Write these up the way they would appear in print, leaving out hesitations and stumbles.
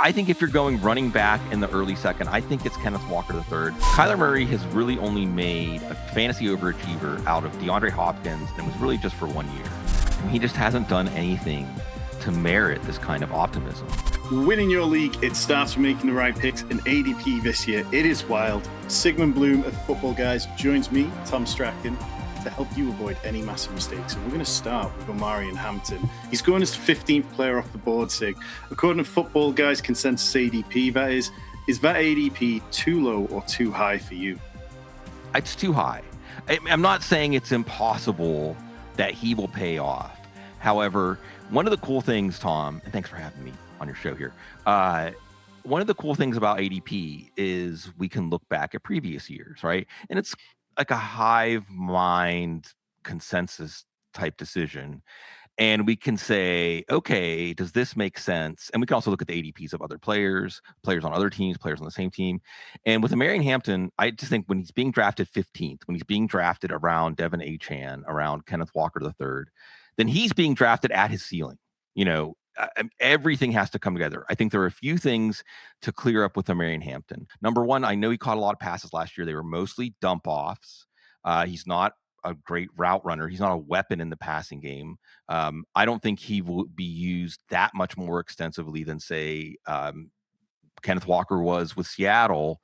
I think if you're going running back in the early second, I think it's Kenneth Walker III. Kyler Murray has really only made a fantasy overachiever out of DeAndre Hopkins, and it was really just for 1 year. And he just hasn't done anything to merit this kind of optimism. Winning your league, it starts with making the right picks. In ADP this year, it is wild. Sigmund Bloom of Football Guys joins me, Tom Strachan, to help you avoid any massive mistakes. And we're going to start with Omarion Hampton. He's going as the 15th player off the board, Sig. According to Football Guys consensus ADP, that is that ADP too low or too high for you? It's too high. I'm not saying it's impossible that he will pay off. However, one of the cool things, Tom, and thanks for having me on your show here. One of the cool things about ADP is we can look back at previous years, right? And it's like a hive mind consensus type decision. And we can say, okay, does this make sense? And we can also look at the ADPs of other players on other teams, players on the same team. And with Omarion Hampton, I just think when he's being drafted 15th, when he's being drafted around Devin Achane, around Kenneth Walker III, then he's being drafted at his ceiling. Everything has to come together. I think there are a few things to clear up with Omarion Hampton. Number one, I know he caught a lot of passes last year. They were mostly dump offs. He's not a great route runner. He's not a weapon in the passing game. I don't think he will be used that much more extensively than, say, Kenneth Walker was with Seattle,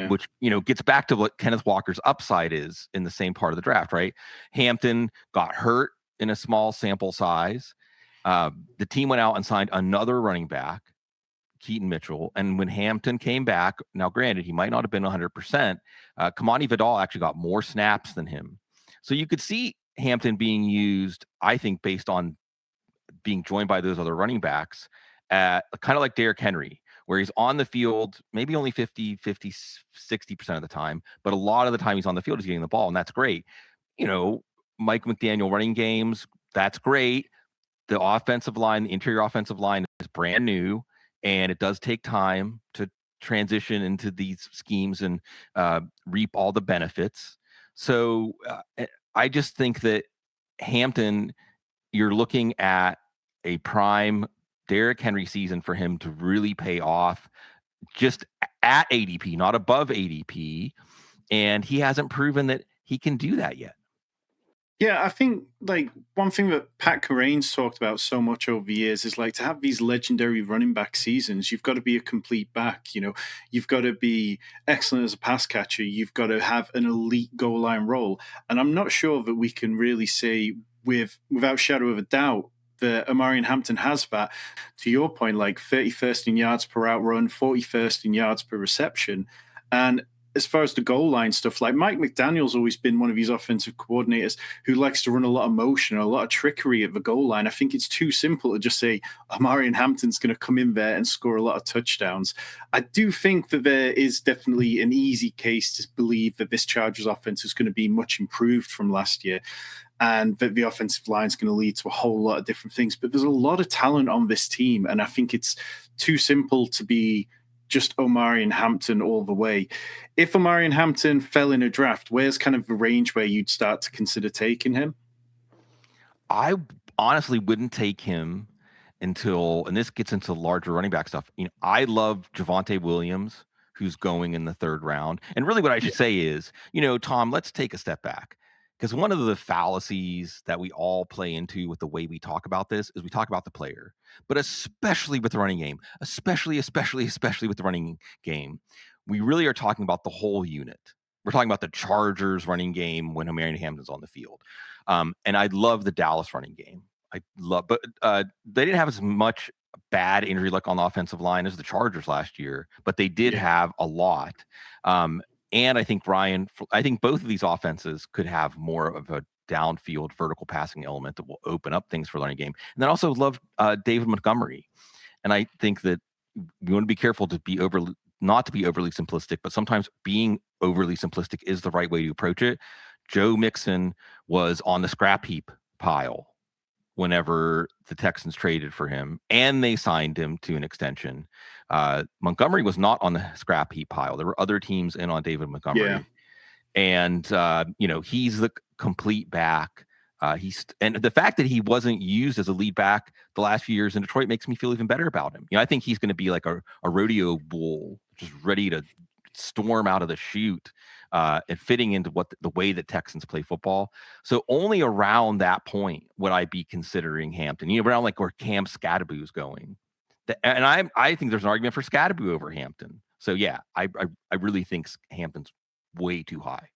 which, gets back to what Kenneth Walker's upside is in the same part of the draft, right? Hampton got hurt in a small sample size. The team went out and signed another running back, Keaton Mitchell. And when Hampton came back, now granted, he might not have been 100%. Kamani Vidal actually got more snaps than him. So you could see Hampton being used, I think, based on being joined by those other running backs, kind of like Derrick Henry, where he's on the field, maybe only 50, 60% of the time, but a lot of the time he's on the field, he's getting the ball, and that's great. Mike McDaniel running games, that's great. The offensive line, the interior offensive line is brand new, and it does take time to transition into these schemes and reap all the benefits. So I just think that Hampton, you're looking at a prime Derrick Henry season for him to really pay off just at ADP, not above ADP. And he hasn't proven that he can do that yet. Yeah, I think one thing that Pat Kerrane's talked about so much over the years is to have these legendary running back seasons, you've got to be a complete back. You've got to be excellent as a pass catcher. You've got to have an elite goal line role. And I'm not sure that we can really say without shadow of a doubt that Omarion Hampton has that. To your point, 31st in yards per out run, 41st in yards per reception. And as far as the goal line stuff, Mike McDaniel's always been one of these offensive coordinators who likes to run a lot of motion, a lot of trickery at the goal line. I think it's too simple to just say Omarion Hampton's going to come in there and score a lot of touchdowns. I do think that there is definitely an easy case to believe that this Chargers offense is going to be much improved from last year, and that the offensive line is going to lead to a whole lot of different things. But there's a lot of talent on this team, and I think it's too simple to be just Omarion Hampton all the way. If Omarion Hampton fell in a draft, where's kind of the range where you'd start to consider taking him? I honestly wouldn't take him until, and this gets into larger running back stuff. I love Javonte Williams, who's going in the third round. And really what I should say is, Tom, let's take a step back. Because one of the fallacies that we all play into with the way we talk about this is we talk about the player, but especially with the running game, especially with the running game, we really are talking about the whole unit. We're talking about the Chargers running game when Omarion Hampton's on the field. And I love the Dallas running game. But they didn't have as much bad injury luck on the offensive line as the Chargers last year, but they did have a lot. And I think both of these offenses could have more of a downfield vertical passing element that will open up things for the running game. And then also love David Montgomery. And I think that we want to be careful not to be overly simplistic, but sometimes being overly simplistic is the right way to approach it. Joe Mixon was on the scrap heap pile whenever the Texans traded for him, and they signed him to an extension. Montgomery was not on the scrap heap pile. There were other teams in on David Montgomery. Yeah. And, he's the complete back. And the fact that he wasn't used as a lead back the last few years in Detroit makes me feel even better about him. I think he's going to be like a rodeo bull, just ready to storm out of the chute, and fitting into what the way that Texans play football. So only around that point would I be considering Hampton. Around like where Cam Scadaboo's going, and I think there's an argument for Scadaboo over Hampton. So yeah, I really think Hampton's way too high.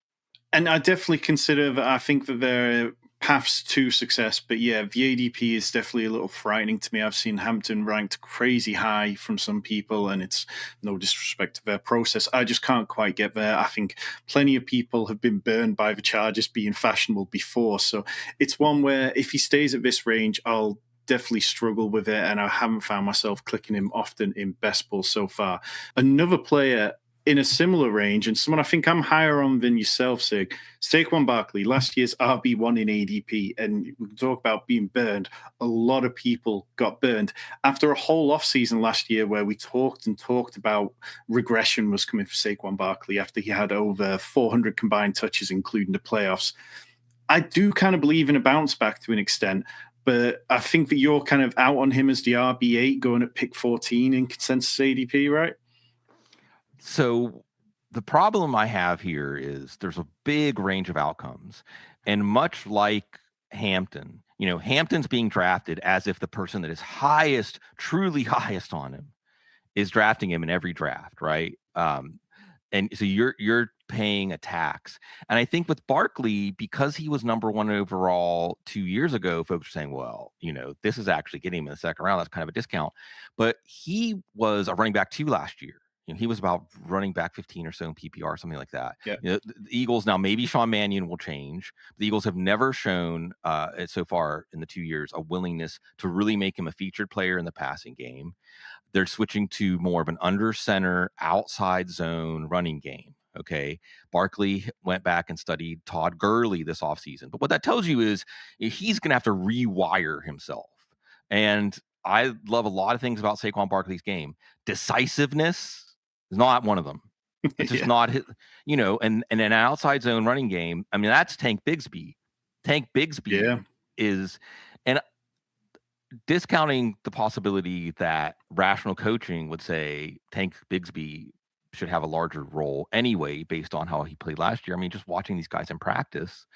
And I definitely consider that. I think that there are paths to success, but yeah, the ADP is definitely a little frightening to me. I've seen Hampton ranked crazy high from some people, and it's no disrespect to their process. I just can't quite get there. I think plenty of people have been burned by the Chargers being fashionable before. So it's one where if he stays at this range, I'll definitely struggle with it, and I haven't found myself clicking him often in best ball so far. Another player in a similar range, and someone I think I'm higher on than yourself, Sig. Saquon Barkley, last year's RB1 in ADP, and we can talk about being burned. A lot of people got burned after a whole offseason last year where we talked about regression was coming for Saquon Barkley after he had over 400 combined touches, including the playoffs. I do kind of believe in a bounce back to an extent, but I think that you're kind of out on him as the RB8 going at pick 14 in consensus ADP, right? So the problem I have here is there's a big range of outcomes. And much like Hampton, Hampton's being drafted as if the person that is highest, truly highest on him is drafting him in every draft, right? And so you're paying a tax. And I think with Barkley, because he was number one overall 2 years ago, folks are saying, well, this is actually getting him in the second round. That's kind of a discount. But he was a running back 2 last year. He was about running back 15 or so in PPR, something like that. Yeah. The Eagles, now maybe Sean Mannion will change. The Eagles have never shown so far in the 2 years a willingness to really make him a featured player in the passing game. They're switching to more of an under center, outside zone running game. Okay. Barkley went back and studied Todd Gurley this offseason. But what that tells you is he's going to have to rewire himself. And I love a lot of things about Saquon Barkley's game. Decisiveness is not one of them. It's just not his, and an outside zone running game. I mean, that's Tank Bigsby. Tank Bigsby is, and discounting the possibility that rational coaching would say Tank Bigsby should have a larger role anyway, based on how he played last year. I mean, just watching these guys in practice,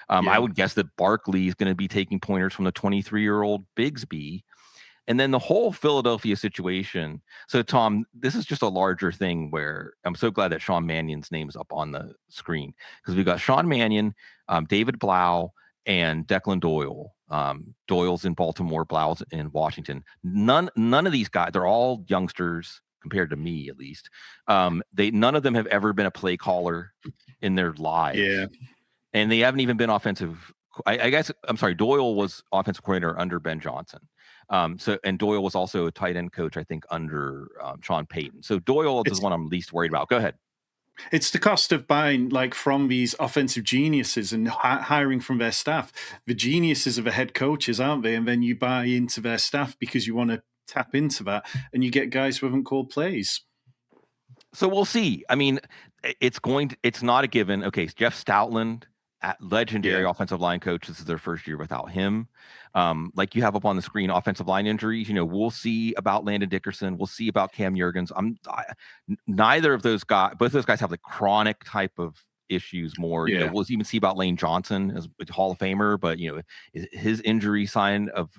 I would guess that Barkley is going to be taking pointers from the 23-year-old Bigsby. And then the whole Philadelphia situation. So, Tom, this is just a larger thing where I'm so glad that Sean Mannion's name is up on the screen, because we've got Sean Mannion, David Blau, and Declan Doyle. Doyle's in Baltimore, Blau's in Washington. None of these guys, they're all youngsters compared to me, at least. None of them have ever been a play caller in their lives. Yeah. And they haven't even been offensive. I guess, I'm sorry, Doyle was offensive coordinator under Ben Johnson. And Doyle was also a tight end coach, I think, under Sean Payton. So Doyle is the one I'm least worried about. Go ahead. It's the cost of buying from these offensive geniuses and hiring from their staff. The geniuses are the head coaches, aren't they? And then you buy into their staff because you want to tap into that, and you get guys who haven't called plays. So we'll see. I mean, it's not a given. Okay, Jeff Stoutland, legendary offensive line coach. This is their first year without him. Like you have up on the screen, offensive line injuries. We'll see about Landon Dickerson. We'll see about Cam Jurgens. Neither of those guys, both of those guys have the chronic type of issues more. We'll even see about Lane Johnson as a Hall of Famer, but is his injury sign of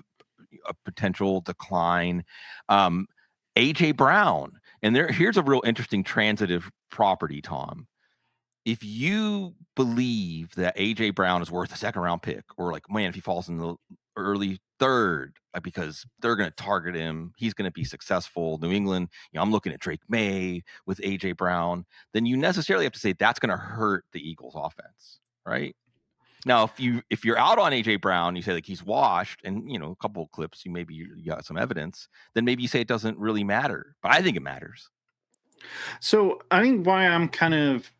a potential decline. AJ Brown, and here's a real interesting transitive property, Tom. If you believe that AJ Brown is worth a second round pick, or like, man, if he falls in the early third, because they're going to target him, he's going to be successful. New England, I'm looking at Drake May with AJ Brown, then you necessarily have to say that's going to hurt the Eagles offense, right? Now, if you're out on AJ Brown, you say like he's washed, and a couple of clips, you got some evidence, then maybe you say it doesn't really matter. But I think it matters. So I think why I'm kind of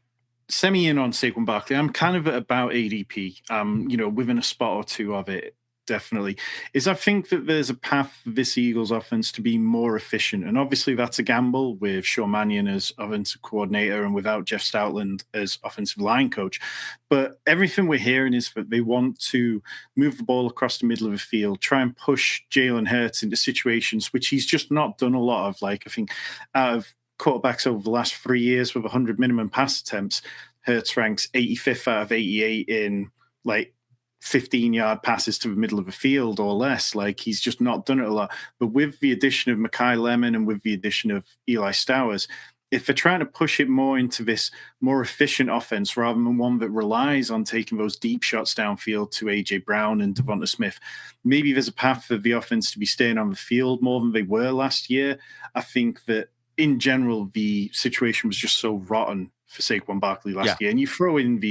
semi in on Saquon Barkley, I'm kind of at about ADP, within a spot or two of it. definitely, is I think that there's a path for this Eagles offense to be more efficient. And obviously that's a gamble with Sean Mannion as offensive coordinator and without Jeff Stoutland as offensive line coach. But everything we're hearing is that they want to move the ball across the middle of the field, try and push Jalen Hurts into situations which he's just not done a lot of. Like, I think out of quarterbacks over the last 3 years with 100 minimum pass attempts, Hurts ranks 85th out of 88 in like 15-yard passes to the middle of the field or less. Like, he's just not done it a lot. But with the addition of Mekhi Lemon and with the addition of Eli Stowers, if they're trying to push it more into this more efficient offense rather than one that relies on taking those deep shots downfield to A.J. Brown and Devonta Smith, maybe there's a path for the offense to be staying on the field more than they were last year. I think that in general, the situation was just so rotten for Saquon Barkley last year. And you throw in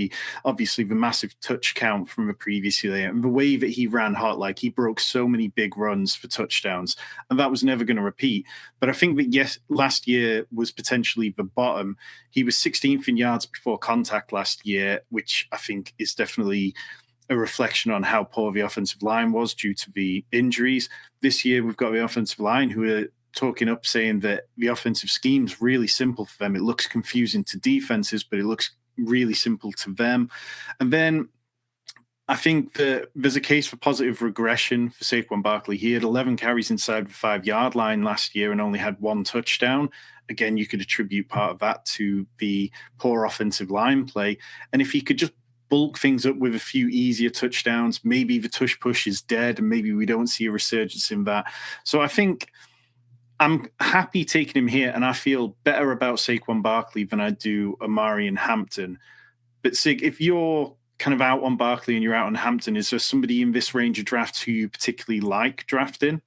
obviously the massive touch count from the previous year and the way that he ran hot, like he broke so many big runs for touchdowns, and that was never going to repeat. But I think that, yes, last year was potentially the bottom. He was 16th in yards before contact last year, which I think is definitely a reflection on how poor the offensive line was due to the injuries. This year, we've got the offensive line who are talking up, saying that the offensive scheme's really simple for them. It looks confusing to defenses, but it looks really simple to them. And then I think that there's a case for positive regression for Saquon Barkley. He had 11 carries inside the 5-yard line last year and only had 1 touchdown. Again, you could attribute part of that to the poor offensive line play. And if he could just bulk things up with a few easier touchdowns, maybe the tush push is dead and maybe we don't see a resurgence in that. So I think I'm happy taking him here, and I feel better about Saquon Barkley than I do Omarion Hampton. But Sig, if you're kind of out on Barkley and you're out on Hampton, is there somebody in this range of drafts who you particularly like drafting?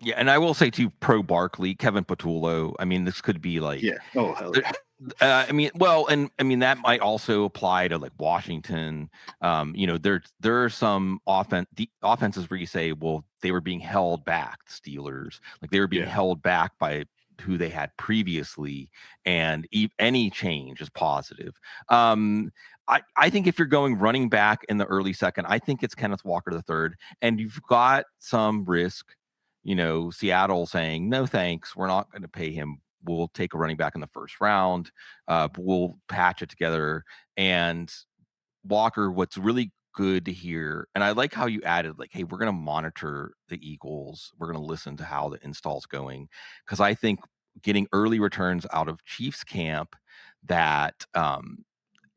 Yeah, and I will say too, pro Barkley, Kevin Patullo. I mean, this could be like, oh hell yeah. That might also apply to like Washington. There are some offenses where you say, well, they were being held back. Steelers, like they were being held back by who they had previously, and any change is positive. I think if you're going running back in the early second, I think it's Kenneth Walker III, and you've got some risk. Seattle saying, no, thanks, we're not going to pay him. We'll take a running back in the first round. We'll patch it together. And Walker, what's really good to hear, and I like how you added, like, hey, we're going to monitor the Eagles. We're going to listen to how the install's going. Because I think getting early returns out of Chiefs camp that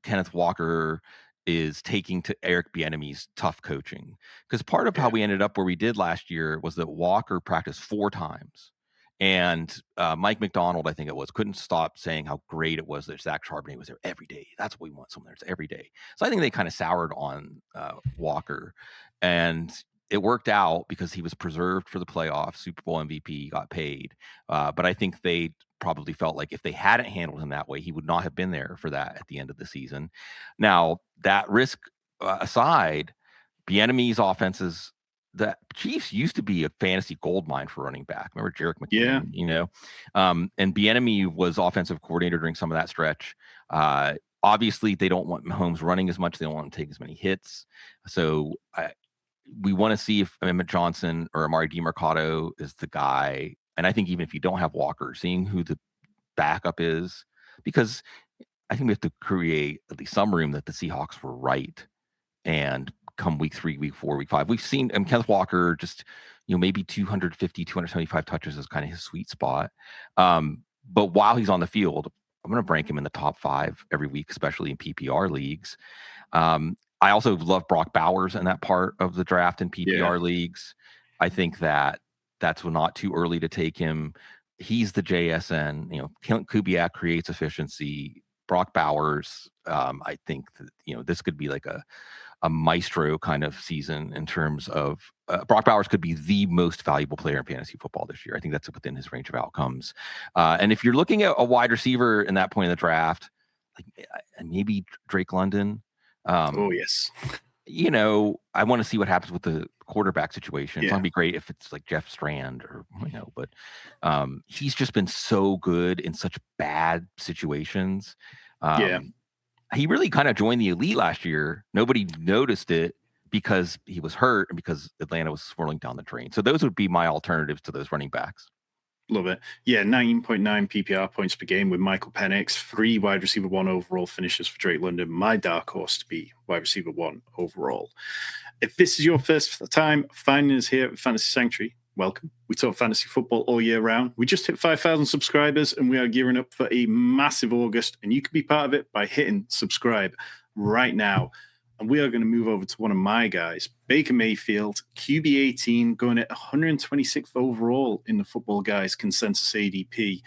Kenneth Walker is taking to Eric Bieniemy's tough coaching. Because part of how we ended up where we did last year was that Walker practiced 4 times. And Mike McDonald, I think it was, couldn't stop saying how great it was that Zach Charbonnet was there every day. That's what we want, someone there's every day. So I think they kind of soured on Walker. And it worked out because he was preserved for the playoffs, Super Bowl MVP, got paid. But I think they probably felt like if they hadn't handled him that way, he would not have been there for that at the end of the season. Now, that risk aside, Bieniemy's offenses, the Chiefs used to be a fantasy goldmine for running back. Remember Jerick McKinnon, and Bieniemy was offensive coordinator during some of that stretch. Obviously, they don't want Mahomes running as much. They don't want to take as many hits. So we want to see if Emmett Johnson or Amari DiMercato is the guy. And I think even if you don't have Walker, seeing who the backup is, because I think we have to create at least some room that the Seahawks were right. And come week 3, week 4, week 5, we've seen Kenneth Walker just, maybe 250, 275 touches is kind of his sweet spot. But while he's on the field, I'm going to rank him in the top 5 every week, especially in PPR leagues. I also love Brock Bowers in that part of the draft in PPR leagues. I think that that's not too early to take him. He's the JSN. Kubiak creates efficiency. Brock Bowers, I think that, this could be like a maestro kind of season in terms of Brock Bowers could be the most valuable player in fantasy football this year. I think that's within his range of outcomes. And if you're looking at a wide receiver in that point in the draft, like maybe Drake London. Oh, yes. I want to see what happens with the quarterback situation. It's going to be great if it's like Jeff Strand but he's just been so good in such bad situations. He really kind of joined the elite last year. Nobody noticed it, because he was hurt and because Atlanta was swirling down the drain. So those would be my alternatives to those running backs. Love it. Yeah, 19.9 PPR points per game with Michael Penix, 3 wide receiver 1 overall finishes for Drake London. My dark horse to be wide receiver 1 overall. If this is your first time finding us here at Fantasy Sanctuary, welcome. We talk fantasy football all year round. We just hit 5,000 subscribers and we are gearing up for a massive August. And you can be part of it by hitting subscribe right now. And we are going to move over to one of my guys, Baker Mayfield, QB 18, going at 126th overall in the Football Guys consensus ADP.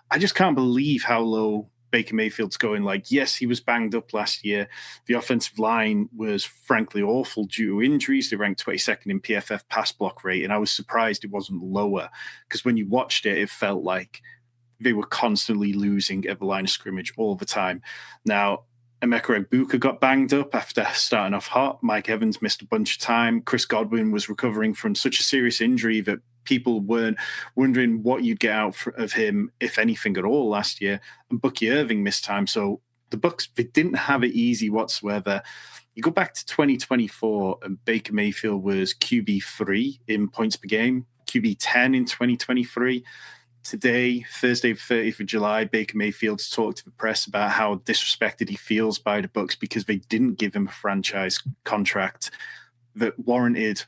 I just can't believe how low Baker Mayfield's going. Like, yes, he was banged up last year. The offensive line was frankly awful due to injuries. They ranked 22nd in PFF pass block rate, and I was surprised it wasn't lower because when you watched it, it felt like they were constantly losing at the line of scrimmage all the time. Now, Emeka Egbuka got banged up after starting off hot. Mike Evans missed a bunch of time. Chris Godwin was recovering from such a serious injury that people weren't wondering what you'd get out of him, if anything at all, last year. And Bucky Irving missed time. So the Bucs, they didn't have it easy whatsoever. You go back to 2024, and Baker Mayfield was QB3 in points per game, QB10 in 2023. Today, Thursday, 30th of July, Baker Mayfield's talked to the press about how disrespected he feels by the Bucs because they didn't give him a franchise contract that warranted,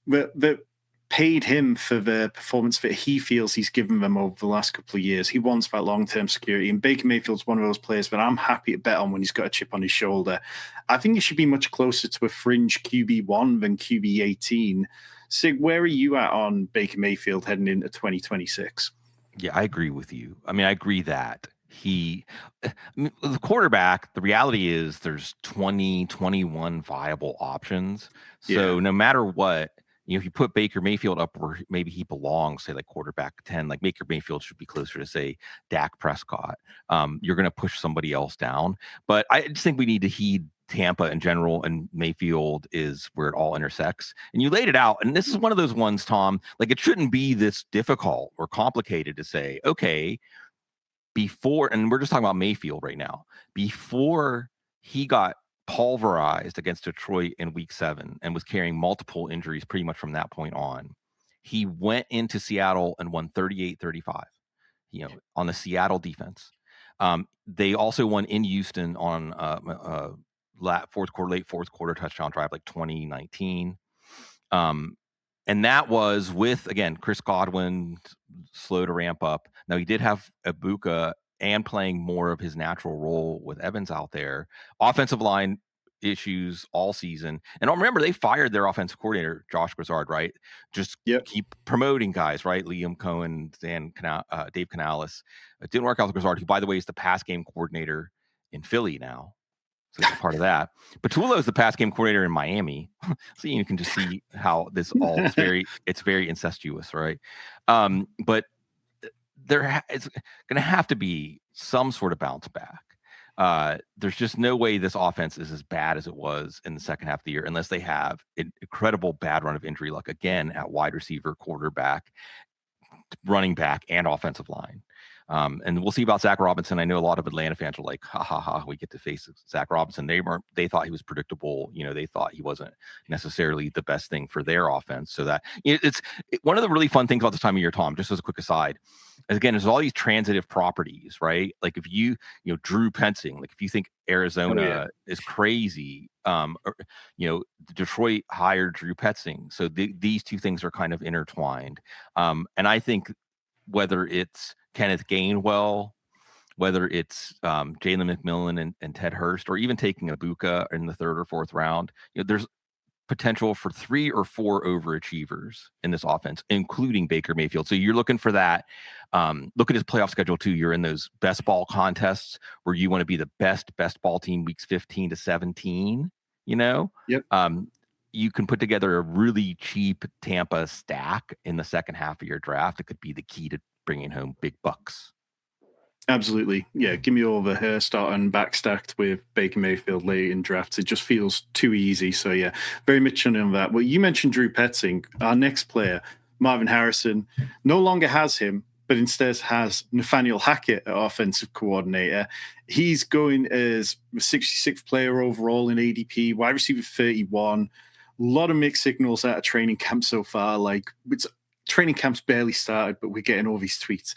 that paid him for the performance that he feels he's given them over the last couple of years. He wants that long-term security, and Baker Mayfield's one of those players that I'm happy to bet on when he's got a chip on his shoulder. I think he should be much closer to a fringe QB1 than QB18. Sig, where are you at on Baker Mayfield heading into 2026? Yeah, I agree with you. I mean, I agree that the quarterback, the reality is there's 20, 21 viable options. So no matter what, if you put Baker Mayfield up where maybe he belongs, say like quarterback 10, like Baker Mayfield should be closer to say Dak Prescott. You're going to push somebody else down. But I just think we need to heed Tampa in general, and Mayfield is where it all intersects. And you laid it out, and this is one of those ones, Tom, like it shouldn't be this difficult or complicated to say, okay, before, and we're just talking about Mayfield right now, before he got pulverized against Detroit in week 7 and was carrying multiple injuries pretty much from that point on, he went into Seattle and won 38-35, on the Seattle defense. They also won in Houston on late fourth quarter touchdown drive, like 2019. And that was with, again, Chris Godwin slow to ramp up. Now, he did have Egbuka and playing more of his natural role with Evans out there. Offensive line issues all season. And remember, they fired their offensive coordinator, Josh Grizzard, right? Just keep promoting guys, right? Liam Cohen, Dave Canales. It didn't work out with Grizzard, who, by the way, is the pass game coordinator in Philly now. So it's part of that. Patullo is the pass game coordinator in Miami. So you can just see how this all it's very incestuous, right? But it's going to have to be some sort of bounce back. There's just no way this offense is as bad as it was in the second half of the year unless they have an incredible bad run of injury luck again at wide receiver, quarterback, running back, and offensive line. And we'll see about Zach Robinson. I know a lot of Atlanta fans are like, ha, we get to face Zach Robinson. They thought he was predictable. They thought he wasn't necessarily the best thing for their offense. So that it's one of the really fun things about this time of year, Tom, just as a quick aside, again, there's all these transitive properties, right? Like if Drew Pensing, like if you think Arizona is crazy, Detroit hired Drew Pensing. So these two things are kind of intertwined. And I think whether it's Kenneth Gainwell, whether it's Jalen McMillan and Ted Hurst, or even taking Egbuka in the 3rd or 4th round, there's potential for 3 or 4 overachievers in this offense, including Baker Mayfield. So you're looking for that. Look at his playoff schedule too. You're in those best ball contests where you want to be the best ball team weeks 15 to 17. You can put together a really cheap Tampa stack in the second half of your draft. It could be the key to bringing home big bucks. Absolutely. Yeah, give me all the hair start and backstacked with Baker Mayfield late in drafts. It just feels too easy. So, yeah, very much on that. Well, you mentioned Drew Petzing. Our next player, Marvin Harrison, no longer has him, but instead has Nathaniel Hackett, offensive coordinator. He's going as the 66th player overall in ADP, wide receiver 31, lot of mixed signals out of training camp so far. Like, training camp's barely started, but we're getting all these tweets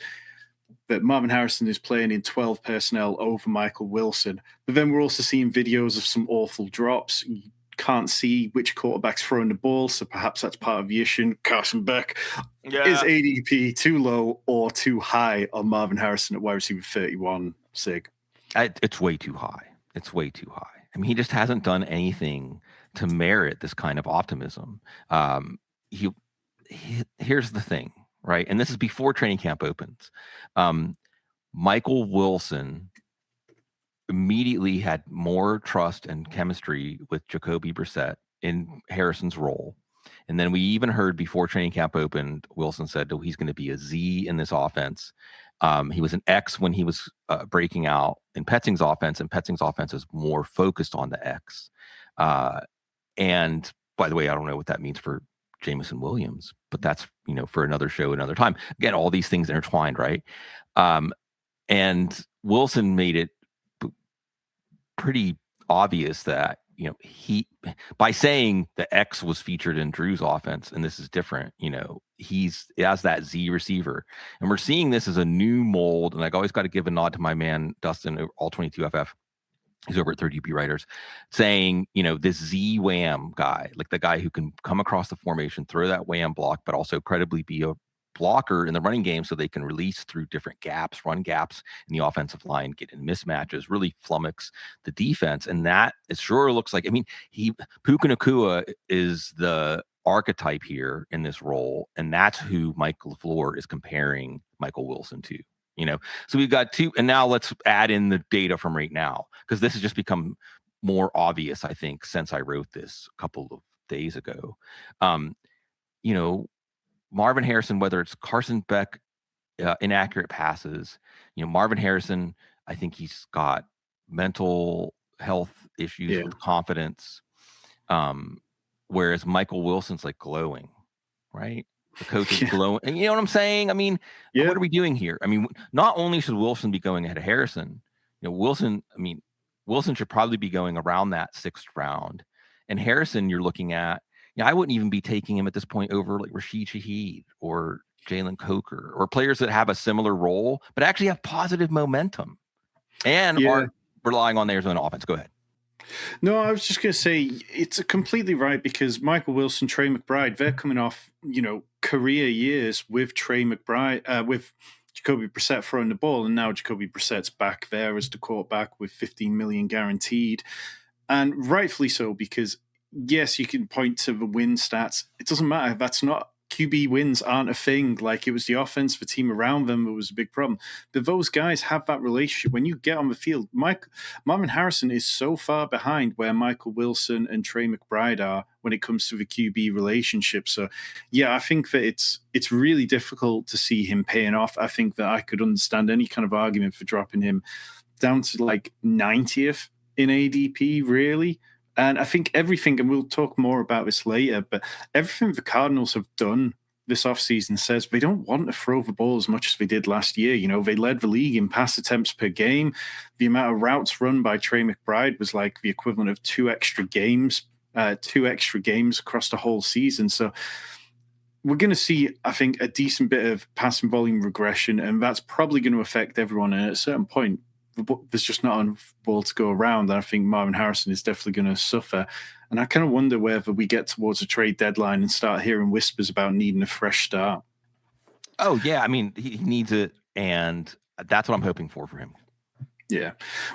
that Marvin Harrison is playing in 12 personnel over Michael Wilson. But then we're also seeing videos of some awful drops. You can't see which quarterback's throwing the ball, so perhaps that's part of the issue. Carson Beck, is ADP too low or too high on Marvin Harrison at wide receiver 31, Sig? It's way too high. It's way too high. I mean, he just hasn't done anything to merit this kind of optimism. Here's the thing, right? And this is before training camp opens. Michael Wilson immediately had more trust and chemistry with Jacoby Brissett in Harrison's role. And then we even heard before training camp opened, Wilson said, oh, he's going to be a Z in this offense. He was an X when he was breaking out in Petzing's offense, and Petzing's offense is more focused on the X. And by the way, I don't know what that means for Jameson Williams, but that's, for another show, another time. Again, all these things intertwined, right? And Wilson made it pretty obvious that, he, by saying the X was featured in Drew's offense, and this is different, he's as that Z receiver. And we're seeing this as a new mold. And I always got to give a nod to my man, Dustin, all 22 FF. He's over at 30 Writers, saying, this Z wham guy, like the guy who can come across the formation, throw that wham block, but also credibly be a blocker in the running game so they can release through different gaps, run gaps in the offensive line, get in mismatches, really flummox the defense. And that it sure looks like, Puka Nacua is the archetype here in this role. And that's who Mike LaFleur is comparing Michael Wilson to. So we've got two, and now let's add in the data from right now, because this has just become more obvious, I think, since I wrote this a couple of days ago. Marvin Harrison, whether it's Carson Beck, inaccurate passes, Marvin Harrison, I think he's got mental health issues with confidence. Whereas Michael Wilson's like glowing, right? The coach is glowing. And you know what I'm saying? What are we doing here? Not only should Wilson be going ahead of Harrison, Wilson should probably be going around that 6th round. And Harrison, you're looking at, I wouldn't even be taking him at this point over like Rashid Shaheed or Jalen Coker or players that have a similar role, but actually have positive momentum and aren't relying on their own offense. Go ahead. No, I was just going to say it's completely right, because Michael Wilson, Trey McBride, they're coming off, career years with Trey McBride, with Jacoby Brissett throwing the ball, and now Jacoby Brissett's back there as the quarterback with $15 million guaranteed, and rightfully so, because yes, you can point to the win stats. It doesn't matter. That's not QB wins aren't a thing. Like, it was the offense, the team around them that was a big problem. But those guys have that relationship. When you get on the field, Marvin Harrison is so far behind where Michael Wilson and Trey McBride are when it comes to the QB relationship. So, yeah, I think that it's really difficult to see him paying off. I think that I could understand any kind of argument for dropping him down to like 90th in ADP, really. And I think everything, and we'll talk more about this later, but everything the Cardinals have done this offseason says they don't want to throw the ball as much as they did last year. They led the league in pass attempts per game. The amount of routes run by Trey McBride was like the equivalent of two extra games across the whole season. So we're going to see, I think, a decent bit of passing volume regression, and that's probably going to affect everyone. And at a certain point, there's just not enough ball to go around. And I think Marvin Harrison is definitely going to suffer. And I kind of wonder whether we get towards a trade deadline and start hearing whispers about needing a fresh start. Oh, yeah. He needs it. And that's what I'm hoping for him. Yeah.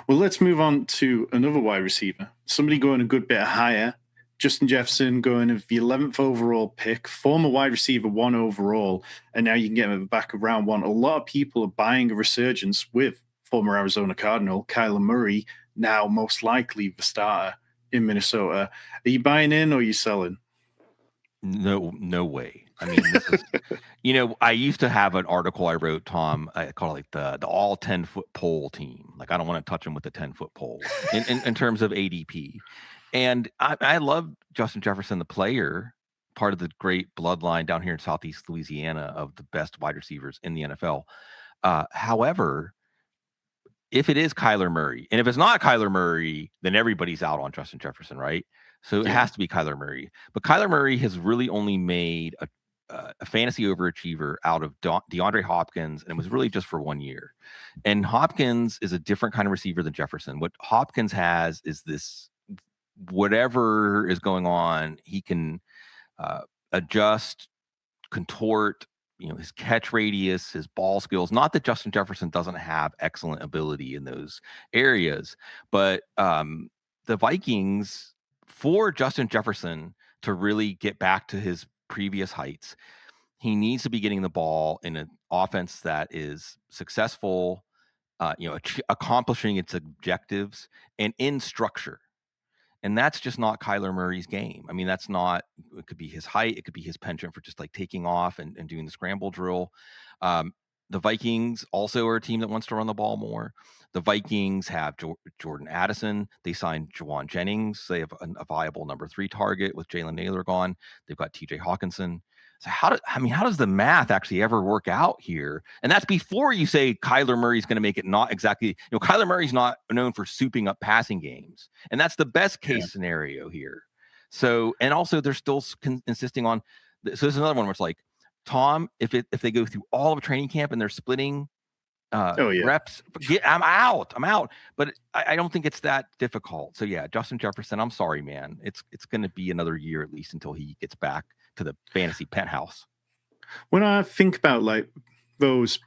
Well, let's move on to another wide receiver. Somebody going a good bit higher. Justin Jefferson going of the 11th overall pick, former wide receiver 1 overall. And now you can get him at the back of round 1. A lot of people are buying a resurgence with former Arizona Cardinal, Kyler Murray, now most likely the starter in Minnesota. Are you buying in or are you selling? No way. This is, I used to have an article I wrote, Tom, I call it like the all 10-foot pole team. Like, I don't want to touch them with the 10-foot pole in terms of ADP. And I love Justin Jefferson, the player, part of the great bloodline down here in Southeast Louisiana of the best wide receivers in the NFL. However, if it is Kyler Murray, and if it's not Kyler Murray, then everybody's out on Justin Jefferson, right? So it has to be Kyler Murray. But Kyler Murray has really only made a fantasy overachiever out of DeAndre Hopkins, and it was really just for 1 year. And Hopkins is a different kind of receiver than Jefferson. What Hopkins has is this: whatever is going on, he can adjust, contort, his catch radius, his ball skills. Not that Justin Jefferson doesn't have excellent ability in those areas, but the Vikings, for Justin Jefferson to really get back to his previous heights, he needs to be getting the ball in an offense that is successful, accomplishing its objectives and in structure. And that's just not Kyler Murray's game. I mean, that's not, it could be his height. It could be his penchant for just like taking off and doing the scramble drill. The Vikings also are a team that wants to run the ball more. The Vikings have Jordan Addison. They signed Juwan Jennings. They have a viable number 3 target with Jalen Naylor gone. They've got TJ Hawkinson. So how does the math actually ever work out here? And that's before you say Kyler Murray's going to make it not exactly, Kyler Murray's not known for souping up passing games. And that's the best case scenario here. So, and also they're still insisting on, so there's another one where it's like, Tom, if they go through all of training camp and they're splitting reps, I'm out. But I don't think it's that difficult. So yeah, Justin Jefferson, I'm sorry, man. It's going to be another year at least until he gets back to the fantasy penthouse. When I think about like those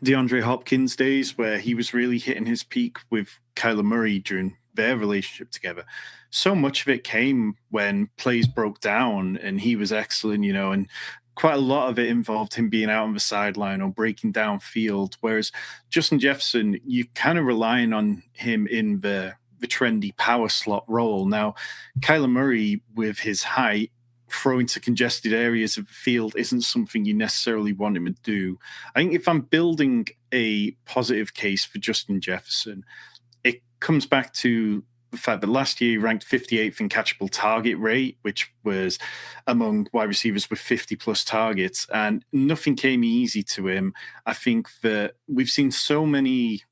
DeAndre Hopkins days where he was really hitting his peak with Kyler Murray during their relationship together, so much of it came when plays broke down and he was excellent, and quite a lot of it involved him being out on the sideline or breaking down field. Whereas Justin Jefferson, you're kind of relying on him in the trendy power slot role. Now, Kyler Murray, with his height, throwing to congested areas of the field isn't something you necessarily want him to do. I think if I'm building a positive case for Justin Jefferson, it comes back to the fact that last year he ranked 58th in catchable target rate, which was among wide receivers with 50 plus targets, and nothing came easy to him. I think that we've seen so many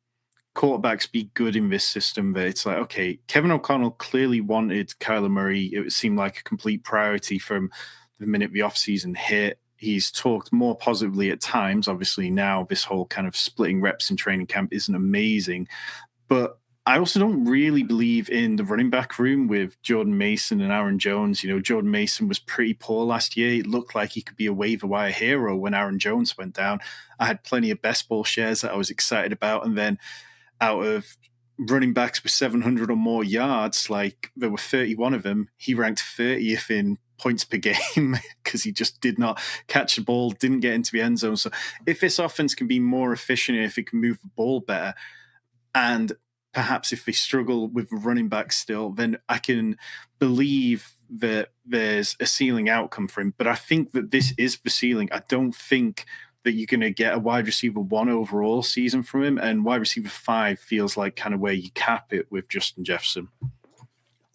quarterbacks be good in this system that it's like, okay, Kevin O'Connell clearly wanted Kyler Murray. It seemed like a complete priority from the minute the offseason hit. He's talked more positively at times. Obviously now this whole kind of splitting reps in training camp isn't amazing, but I also don't really believe in the running back room with Jordan Mason and Aaron Jones. Jordan Mason was pretty poor last year. It looked like he could be a waiver wire hero when Aaron Jones went down. I had plenty of best ball shares that I was excited about. And then out of running backs with 700 or more yards, like there were 31 of them, he ranked 30th in points per game because he just did not catch the ball, didn't get into the end zone. So if this offense can be more efficient, if it can move the ball better, and perhaps if they struggle with running back still, then I can believe that there's a ceiling outcome for him. But I think that this is the ceiling. I don't think that you're going to get a wide receiver 1 overall season from him, and wide receiver 5 feels like kind of where you cap it with Justin Jefferson.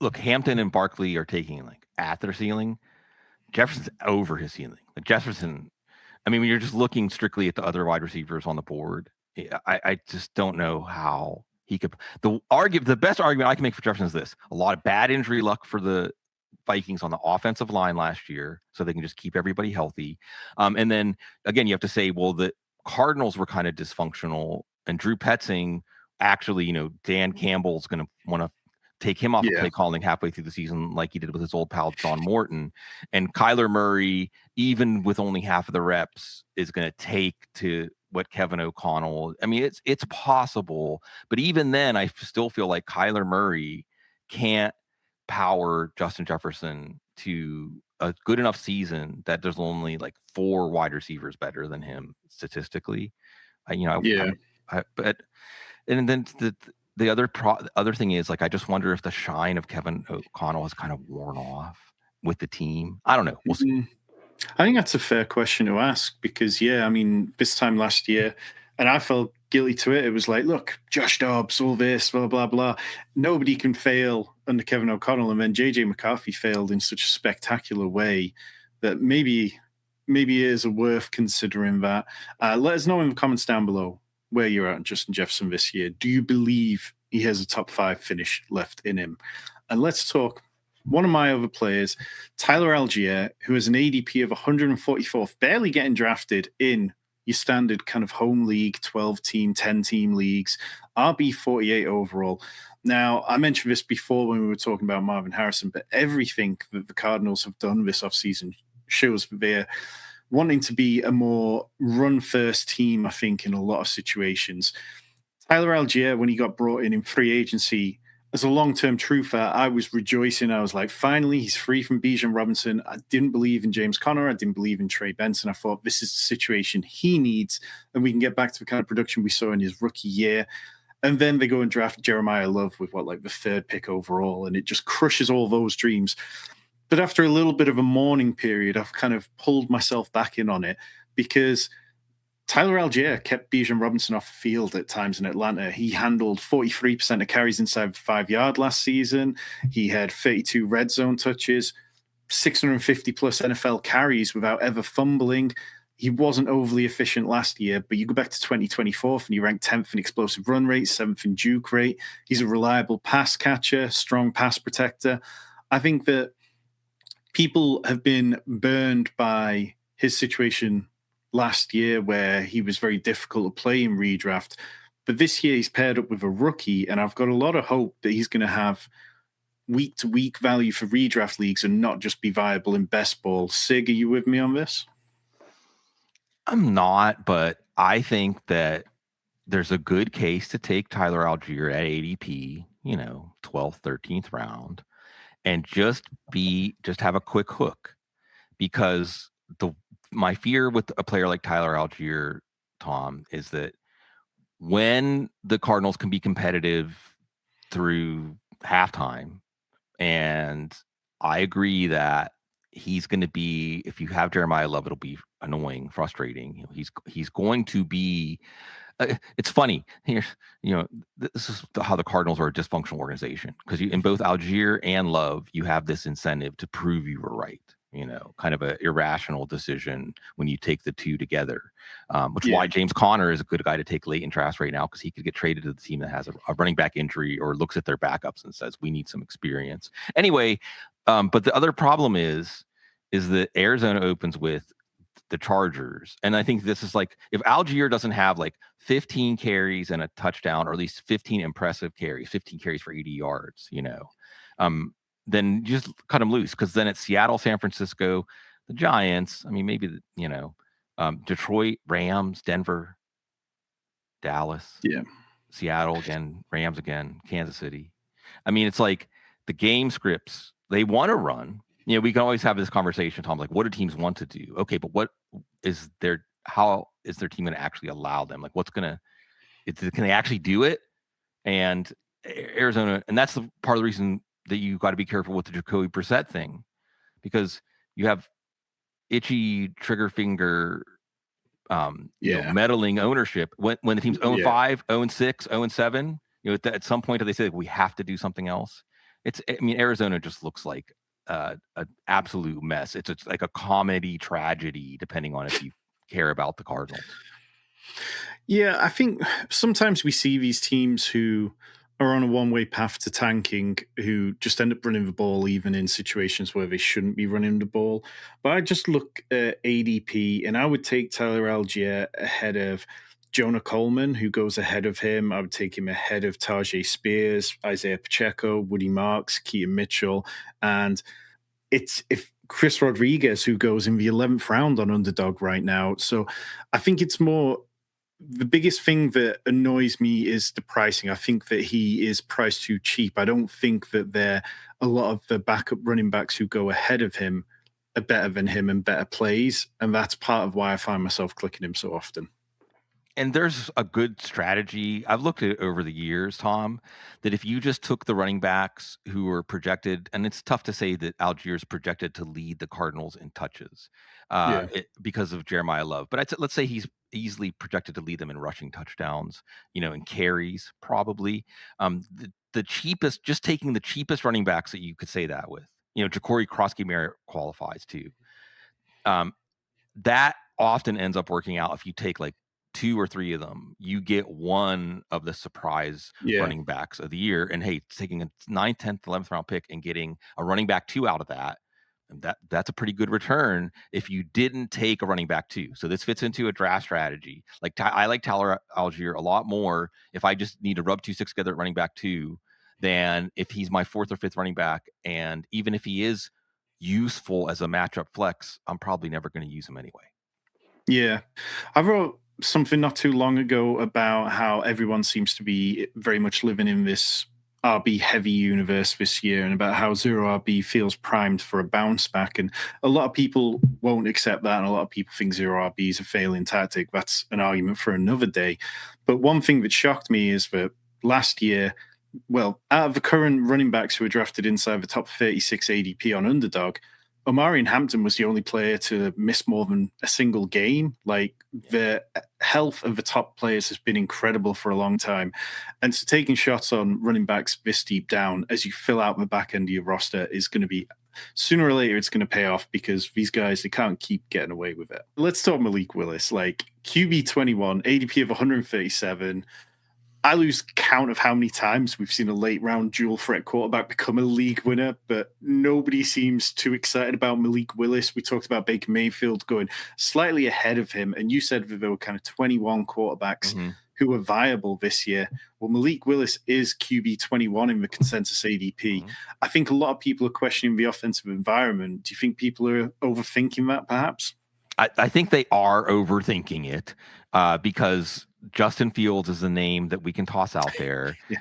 Look, Hampton and Barkley are taking like at their ceiling. Jefferson's over his ceiling. Like Jefferson, I mean, when you're just looking strictly at the other wide receivers on the board, I just don't know how he could. The best argument I can make for Jefferson is this: a lot of bad injury luck for the Vikings on the offensive line last year, so they can just keep everybody healthy. And then again, you have to say, well, the Cardinals were kind of dysfunctional, and Drew Petzing actually, Dan Campbell's going to want to take him off of play calling halfway through the season, like he did with his old pal John Morton. And Kyler Murray, even with only half of the reps, is going to take to what Kevin O'Connell. I mean, it's possible, but even then, I still feel like Kyler Murray can't power Justin Jefferson to a good enough season that there's only like 4 wide receivers better than him statistically. But and then the other thing is, like, I just wonder if the shine of Kevin O'Connell has kind of worn off with the team. I don't know. We'll see. I think that's a fair question to ask because, this time last year, and I felt guilty to it. It was like, look, Josh Dobbs, all this, blah, blah, blah. Nobody can fail under Kevin O'Connell. And then JJ McCarthy failed in such a spectacular way that maybe it is worth considering that. Let us know in the comments down below where you're at on Justin Jefferson this year. Do you believe he has a top 5 finish left in him? And let's talk one of my other players, Tyler Allgeier, who has an ADP of 144th, barely getting drafted in your standard kind of home league, 12-team, 10-team leagues, RB 48 overall. Now, I mentioned this before when we were talking about Marvin Harrison, but everything that the Cardinals have done this offseason shows that they're wanting to be a more run-first team, I think, in a lot of situations. Tyler Allgeier, when he got brought in free agency, as a long-term truther, I was rejoicing. I was like, finally, he's free from Bijan Robinson. I didn't believe in James Conner. I didn't believe in Trey Benson. I thought this is the situation he needs, and we can get back to the kind of production we saw in his rookie year. And then they go and draft Jeremiah Love with the third pick overall, and it just crushes all those dreams. But after a little bit of a mourning period, I've kind of pulled myself back in on it because Tyler Allgeier kept Bijan Robinson off the field at times in Atlanta. He handled 43% of carries inside the 5-yard last season. He had 32 red zone touches, 650 plus NFL carries without ever fumbling. He wasn't overly efficient last year, but you go back to 2024 and he ranked 10th in explosive run rate, 7th in juke rate. He's a reliable pass catcher, strong pass protector. I think that people have been burned by his situation last year where he was very difficult to play in redraft. But this year he's paired up with a rookie, and I've got a lot of hope that he's going to have week-to-week value for redraft leagues and not just be viable in best ball. Sig, are you with me on this? I'm not, but I think that there's a good case to take Tyler Allgeier at ADP, 12th, 13th round, and just have a quick hook, because my fear with a player like Tyler Allgeier, Tom, is that when the Cardinals can be competitive through halftime, and I agree that he's going to be, if you have Jeremiah Love, it'll be annoying, frustrating. He's going to be. It's funny here. This is how the Cardinals are a dysfunctional organization, because in both Allgeier and Love, you have this incentive to prove you were right. Kind of an irrational decision when you take the two together, which is why James Conner is a good guy to take late in drafts right now, because he could get traded to the team that has a running back injury or looks at their backups and says, we need some experience. Anyway, but the other problem is that Arizona opens with the Chargers. And I think this is like, if Allgeier doesn't have 15 carries and a touchdown, or at least 15 impressive carries, 15 carries for 80 yards, then you just cut him loose, because then it's Seattle, San Francisco, the Giants. I mean, maybe, Detroit, Rams, Denver, Dallas, Seattle again, Rams again, Kansas City. I mean, it's like the game scripts, they want to run. We can always have this conversation, Tom, like, what do teams want to do? Okay, but how is their team going to actually allow them? Like, can they actually do it? And Arizona, and that's the part of the reason that you got to be careful with the Jacoby Brissett thing, because you have itchy trigger finger, meddling ownership when the team's 0-5, 0-6, 0-7. At some point they say we have to do something else. Arizona just looks like an absolute mess. It's like a comedy tragedy, depending on if you care about the Cardinals. Yeah, I think sometimes we see these teams who are on a one-way path to tanking, who just end up running the ball even in situations where they shouldn't be running the ball. But I just look at ADP, and I would take Tyler Allgeier ahead of Jonah Coleman, who goes ahead of him. I would take him ahead of Tajay Spears, Isaiah Pacheco, Woody Marks, Keaton Mitchell, and it's Chris Rodriguez, who goes in the 11th round on underdog right now. So I think it's more, the biggest thing that annoys me is the pricing. I think that he is priced too cheap. I don't think that a lot of the backup running backs who go ahead of him are better than him and better plays. And that's part of why I find myself clicking him so often. And there's a good strategy. I've looked at it over the years, Tom, that if you just took the running backs who were projected, and it's tough to say that Allgeier is projected to lead the Cardinals in touches because of Jeremiah Love. But let's say he's easily projected to lead them in rushing touchdowns, in carries, probably. The cheapest, just taking the cheapest running backs that you could say that with, Ja'Cory Krosky-Merritt qualifies too. That often ends up working out if you take 2 or 3 of them, you get one of the surprise running backs of the year. And hey, taking a 9th, 10th, 11th round pick and getting a running back 2 out of that's a pretty good return if you didn't take a running back 2. So this fits into a draft strategy. Like I like Tyler Allgeier a lot more if I just need to rub 2-6 together at running back 2 than if he's my 4th or 5th running back. And even if he is useful as a matchup flex, I'm probably never going to use him anyway. Yeah. I wrote something not too long ago about how everyone seems to be very much living in this RB heavy universe this year, and about how zero RB feels primed for a bounce back. And a lot of people won't accept that. And a lot of people think zero RB is a failing tactic. That's an argument for another day. But one thing that shocked me is that last year, well, out of the current running backs who were drafted inside the top 36 ADP on Underdog, Omarion Hampton was the only player to miss more than a single game. Like, the health of the top players has been incredible for a long time. And so taking shots on running backs this deep down as you fill out the back end of your roster is going to be, sooner or later, it's going to pay off, because these guys, they can't keep getting away with it. Let's talk Malik Willis. Like, QB 21, ADP of 137. I lose count of how many times we've seen a late round dual threat quarterback become a league winner, but nobody seems too excited about Malik Willis. We talked about Baker Mayfield going slightly ahead of him, and you said that there were kind of 21 quarterbacks who were viable this year. Well, Malik Willis is QB 21 in the consensus ADP. I think a lot of people are questioning the offensive environment. Do you think people are overthinking that, perhaps? I think they are overthinking it because Justin Fields is a name that we can toss out there. Yeah.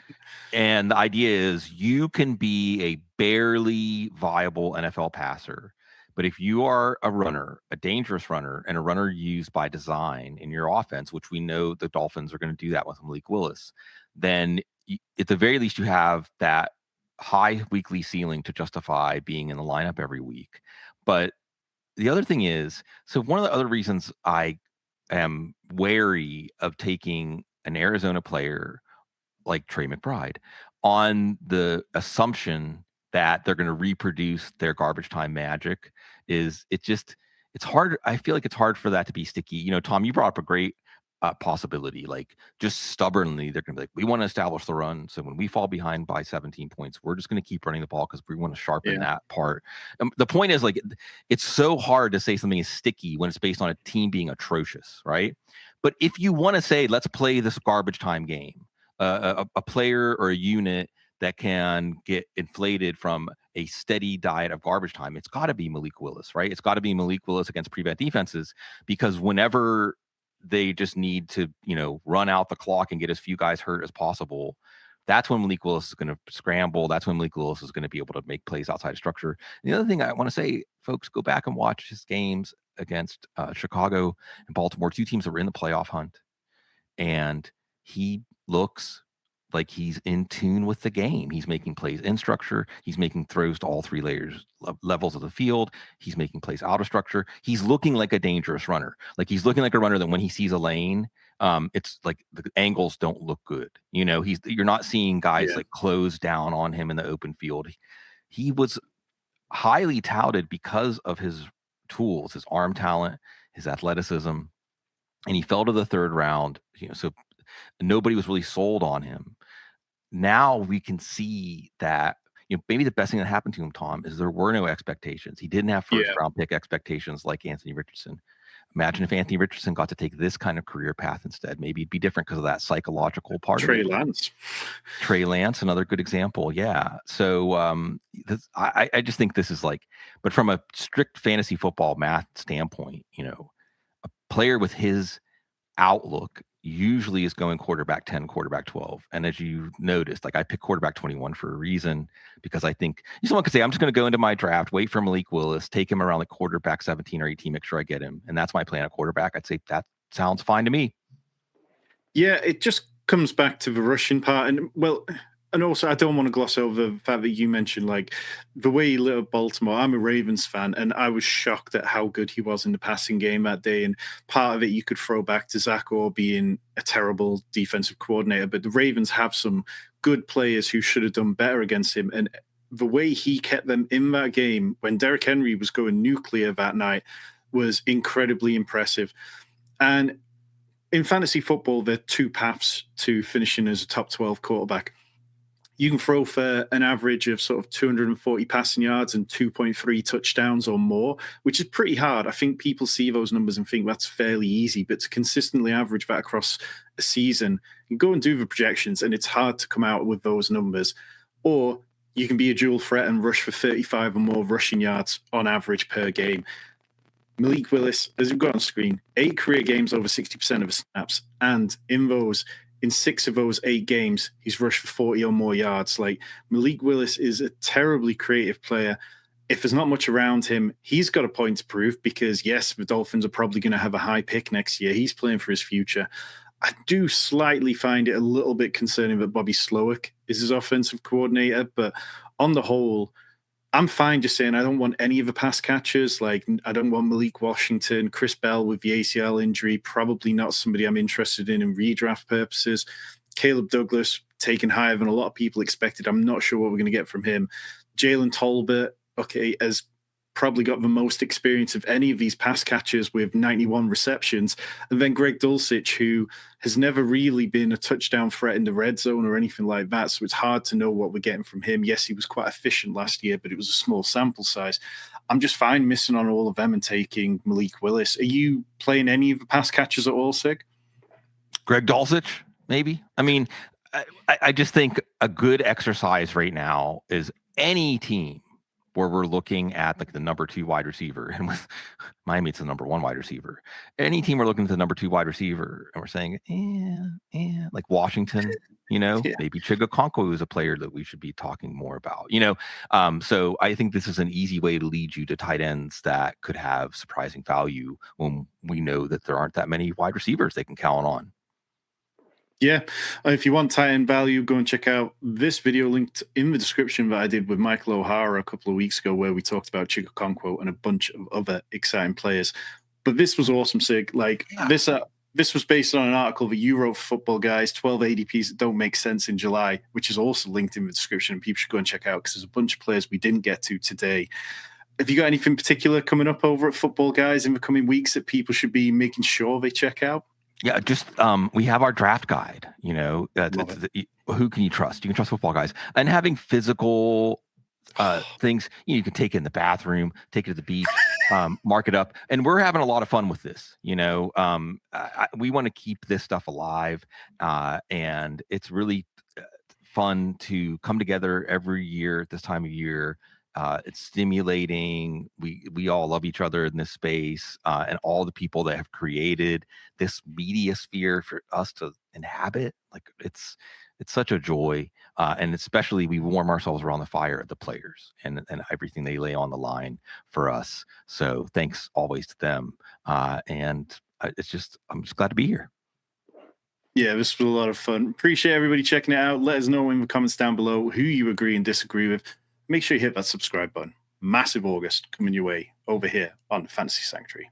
And the idea is you can be a barely viable NFL passer. But if you are a runner, a dangerous runner, and a runner used by design in your offense, which we know the Dolphins are going to do that with Malik Willis, then at the very least you have that high weekly ceiling to justify being in the lineup every week. But the other thing is, so one of the other reasons I am wary of taking an Arizona player like Trey McBride on the assumption that they're going to reproduce their garbage time magic is it's hard. I feel like it's hard for that to be sticky. You know, Tom, you brought up a great possibility. Like, just stubbornly, they're going to be like, we want to establish the run. So when we fall behind by 17 points, we're just going to keep running the ball because we want to sharpen that part. The point is, like, it's so hard to say something is sticky when it's based on a team being atrocious, right? But if you want to say, let's play this garbage time game, a player or a unit that can get inflated from a steady diet of garbage time, it's got to be Malik Willis, right? It's got to be Malik Willis against prevent defenses, because whenever they just need to, run out the clock and get as few guys hurt as possible, that's when Malik Willis is going to scramble. That's when Malik Willis is going to be able to make plays outside of structure. And the other thing I want to say, folks, go back and watch his games against Chicago and Baltimore, 2 teams that were in the playoff hunt. And he looks like he's in tune with the game. He's making plays in structure. He's making throws to all 3 levels of the field. He's making plays out of structure. He's looking like a dangerous runner. Like, he's looking like a runner that when he sees a lane, it's like the angles don't look good. You're not seeing guys like close down on him in the open field. He was highly touted because of his tools, his arm talent, his athleticism, and he fell to the 3rd round. So nobody was really sold on him. Now we can see that, maybe the best thing that happened to him, Tom, is there were no expectations. He didn't have first round pick expectations like Anthony Richardson. Imagine if Anthony Richardson got to take this kind of career path instead. Maybe it'd be different because of that psychological part Trey of it. Lance. Trey Lance, another good example. Yeah. So I just think this is like, but from a strict fantasy football math standpoint, a player with his outlook usually is going quarterback 10, quarterback 12. And as you noticed, like, I picked quarterback 21 for a reason, because I think someone could say, I'm just going to go into my draft, wait for Malik Willis, take him around like quarterback 17 or 18, make sure I get him. And that's my plan at quarterback. I'd say that sounds fine to me. Yeah, it just comes back to the rushing part. And also, I don't want to gloss over the fact that you mentioned, like, the way he lit up Baltimore. I'm a Ravens fan, and I was shocked at how good he was in the passing game that day. And part of it you could throw back to Zach Orr being a terrible defensive coordinator, but the Ravens have some good players who should have done better against him. And the way he kept them in that game when Derrick Henry was going nuclear that night was incredibly impressive. And in fantasy football, there are two paths to finishing as a top 12 quarterback. You can throw for an average of sort of 240 passing yards and 2.3 touchdowns or more, which is pretty hard. I think people see those numbers and think that's fairly easy, but to consistently average that across a season, you go and do the projections, and it's hard to come out with those numbers. Or you can be a dual threat and rush for 35 or more rushing yards on average per game. Malik Willis, as we've got on screen, 8 career games over 60% of his snaps, and in 6 of those 8 games, he's rushed for 40 or more yards. Like, Malik Willis is a terribly creative player. If there's not much around him, he's got a point to prove because, yes, the Dolphins are probably going to have a high pick next year. He's playing for his future. I do slightly find it a little bit concerning that Bobby Slowick is his offensive coordinator, but on the whole, I'm fine just saying I don't want any of the pass catchers. Like, I don't want Malik Washington, Chris Bell with the ACL injury, probably not somebody I'm interested in redraft purposes. Caleb Douglas taken higher than a lot of people expected. I'm not sure what we're going to get from him. Jalen Tolbert, okay, has probably got the most experience of any of these pass catchers with 91 receptions. And then Greg Dulcich, who has never really been a touchdown threat in the red zone or anything like that. So it's hard to know what we're getting from him. Yes, he was quite efficient last year, but it was a small sample size. I'm just fine missing on all of them and taking Malik Willis. Are you playing any of the pass catchers at all, Sig? Greg Dulcich, maybe. I mean, I just think a good exercise right now is any team where we're looking at like the number 2 wide receiver, and with Miami, it's the number 1 wide receiver. Any team we're looking at the number 2 wide receiver, and we're saying, like Washington, maybe Chigakonkwo is a player that we should be talking more about, So I think this is an easy way to lead you to tight ends that could have surprising value when we know that there aren't that many wide receivers they can count on. Yeah. If you want tight end value, go and check out this video linked in the description that I did with Michael O'Hara a couple of weeks ago, where we talked about Chigakonkwo and a bunch of other exciting players. But this was awesome, Sig. Like, this was based on an article that you wrote for Football Guys, 12 ADPs that don't make sense in July, which is also linked in the description. And people should go and check out because there's a bunch of players we didn't get to today. Have you got anything particular coming up over at Football Guys in the coming weeks that people should be making sure they check out? Yeah, just we have our draft guide. Who can you trust? You can trust Football Guys, and having physical things you can take it in the bathroom, take it to the beach, mark it up, and we're having a lot of fun with this. We want to keep this stuff alive, and it's really fun to come together every year at this time of year. It's stimulating. We all love each other in this space, and all the people that have created this media sphere for us to inhabit. Like, it's such a joy, and especially we warm ourselves around the fire of the players and everything they lay on the line for us. So thanks always to them, and I'm just glad to be here. Yeah, this was a lot of fun. Appreciate everybody checking it out. Let us know in the comments down below who you agree and disagree with. Make sure you hit that subscribe button. Massive August coming your way over here on Fantasy Sanctuary.